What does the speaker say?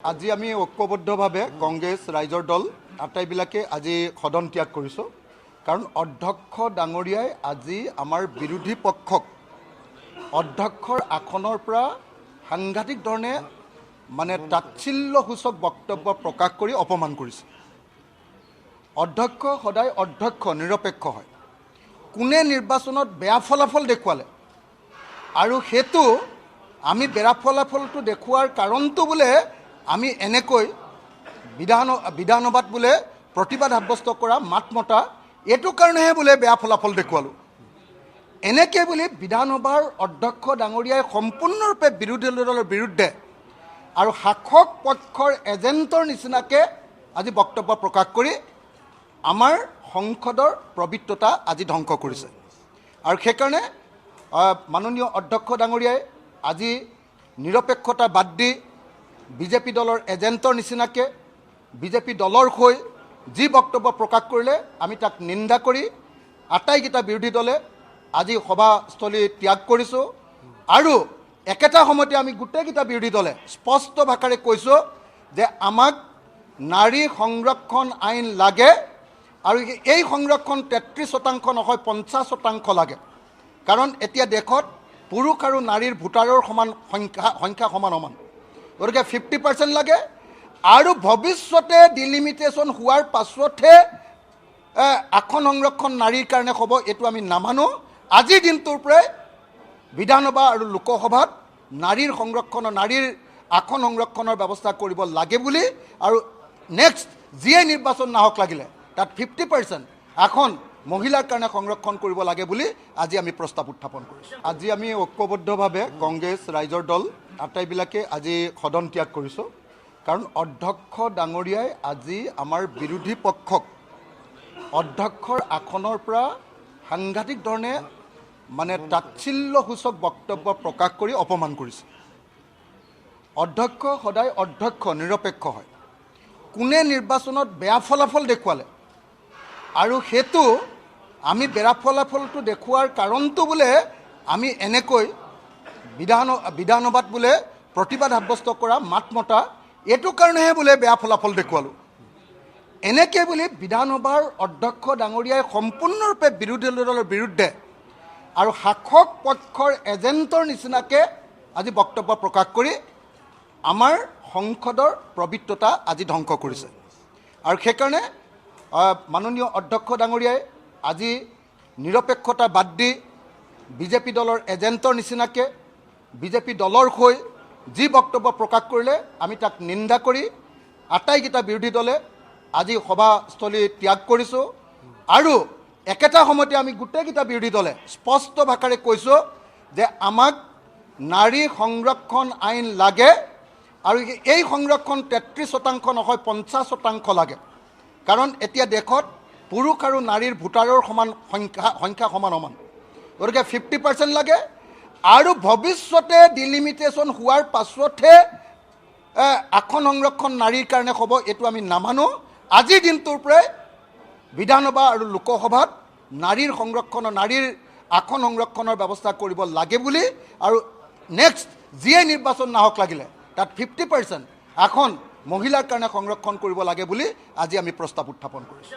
আজি আমি ঐক্যবদ্ধভাৱে কংগ্ৰেছ ৰাইজৰ দল আটাইবিলাকে আজি সদন ত্যাগ কৰিছোঁ কাৰণ অধ্যক্ষ ডাঙৰীয়াই আজি আমাৰ বিৰোধী পক্ষক অধ্যক্ষৰ আসনৰ পৰা সাংঘাতিক ধৰণে তাচ্ছিল্যসূচক বক্তব্য প্ৰকাশ কৰি অপমান কৰিছে। অধ্যক্ষ সদায় অধ্যক্ষ নিৰপেক্ষ হয়। কোনে নিৰ্বাচনত বেয়া ফলাফল দেখুৱালে আৰু সেইটো আমি বেয়া ফলাফলটো দেখুৱাৰ কাৰণটো বোলে আমি এনেকৈ বিধানসভাত বোলে প্ৰতিবাদ সাব্যস্ত কৰা মাত মতা এইটো কাৰণেহে বোলে বেয়া ফলাফল দেখুৱালোঁ। এনেকৈ বুলি বিধানসভাৰ অধ্যক্ষ ডাঙৰীয়াই সম্পূৰ্ণৰূপে বিৰোধী দলৰ বিৰুদ্ধে আৰু শাসক পক্ষৰ এজেণ্টৰ নিচিনাকৈ আজি বক্তব্য প্ৰকাশ কৰি আমাৰ সংসদৰ পবিত্ৰতা আজি ধ্বংস কৰিছে। আৰু সেইকাৰণে মাননীয় অধ্যক্ষ ডাঙৰীয়াই আজি নিৰপেক্ষতা বাদ দি বিজেপি দলৰ এজেণ্টৰ নিচিনাকৈ বিজেপি দলৰ হৈ যি বক্তব্য প্ৰকাশ কৰিলে আমি তাক নিন্দা কৰি আটাইকেইটা বিৰোধী দলে আজি সভাস্থলী ত্যাগ কৰিছোঁ। আৰু একেটা সময়তে আমি গোটেইকেইটা বিৰোধী দলে স্পষ্ট ভাষাৰে কৈছোঁ যে আমাক নাৰী সংৰক্ষণ আইন লাগে আৰু এই সংৰক্ষণ 33% নহয় 50% লাগে। কাৰণ এতিয়া দেশত পুৰুষ আৰু নাৰীৰ ভোটাৰৰ সমান সংখ্যা সমান গতিকে 50% লাগে আৰু ভৱিষ্যতে ডিলিমিটেশ্যন হোৱাৰ পাছতহে আসন সংৰক্ষণ নাৰীৰ কাৰণে হ'ব, এইটো আমি নামানো। আজিৰ দিনটোৰ পৰাই বিধানসভা আৰু লোকসভাত নাৰীৰ আসন সংৰক্ষণৰ ব্যৱস্থা কৰিব লাগে বুলি আৰু নেক্সট যিয়ে নিৰ্বাচন নাহক লাগিলে তাত 50% আসন মহিলাৰ কাৰণে সংৰক্ষণ কৰিব লাগে বুলি আজি আমি প্ৰস্তাৱ উত্থাপন কৰিছোঁ। আজি আমি ঐক্যবদ্ধভাৱে কংগ্ৰেছ ৰাইজৰ দল আটাইবিলাকে আজি সদন ত্যাগ কৰিছোঁ কাৰণ অধ্যক্ষ ডাঙৰীয়াই আজি আমাৰ বিৰোধী পক্ষক অধ্যক্ষৰ আসনৰ পৰা সাংঘাতিক ধৰণে তাচ্ছিল্যসূচক বক্তব্য প্ৰকাশ কৰি অপমান কৰিছে। অধ্যক্ষ সদায় অধ্যক্ষ নিৰপেক্ষ হয়। কোনে নিৰ্বাচনত বেয়া ফলাফল দেখুৱালে আৰু সেইটো আমি বেয়া ফলাফলটো দেখুৱাৰ কাৰণটো বোলে আমি এনেকৈ বিধানসভাত বোলে প্ৰতিবাদ সাব্যস্ত কৰা মাত মতা এইটো কাৰণেহে বোলে বেয়া ফলাফল দেখুৱালোঁ। এনেকৈ বুলি বিধানসভাৰ অধ্যক্ষ ডাঙৰীয়াই সম্পূৰ্ণৰূপে বিৰোধী দলৰ বিৰুদ্ধে আৰু শাসক পক্ষৰ এজেণ্টৰ নিচিনাকৈ আজি বক্তব্য প্ৰকাশ কৰি আমাৰ সংসদৰ পবিত্ৰতা আজি ধ্বংস কৰিছে। আৰু সেইকাৰণে মাননীয় অধ্যক্ষ ডাঙৰীয়াই আজি নিৰপেক্ষতা বাদ দি বিজেপি দলৰ এজেণ্টৰ নিচিনাকৈ বিজেপি দলৰ হৈ যি বক্তব্য প্ৰকাশ কৰিলে আমি তাক নিন্দা কৰি আটাইকেইটা বিৰোধী দলে আজি সভাস্থলী ত্যাগ কৰিছোঁ। আৰু একেটা সময়তে আমি গোটেইকেইটা বিৰোধী দলে স্পষ্ট ভাষাৰে কৈছোঁ যে আমাক নাৰী সংৰক্ষণ আইন লাগে আৰু এই সংৰক্ষণ 33% নহয় 50% লাগে। কাৰণ এতিয়া দেশত পুৰুষ আৰু নাৰীৰ ভোটাৰৰ সমান সংখ্যা সমান গতিকে 50% লাগে আৰু ভৱিষ্যতে ডিলিমিটেশ্যন হোৱাৰ পাছতহে আসন সংৰক্ষণ নাৰীৰ কাৰণে হ'ব, এইটো আমি নামানো। আজিৰ দিনটোৰ পৰাই বিধানসভা আৰু লোকসভাত নাৰীৰ আসন সংৰক্ষণৰ ব্যৱস্থা কৰিব লাগে বুলি আৰু নেক্সট যিয়ে নিৰ্বাচন নাহক লাগিলে তাত 50% আসন মহিলাৰ কাৰণে সংৰক্ষণ কৰিব লাগে বুলি আজি আমি প্ৰস্তাৱ উত্থাপন কৰিছোঁ।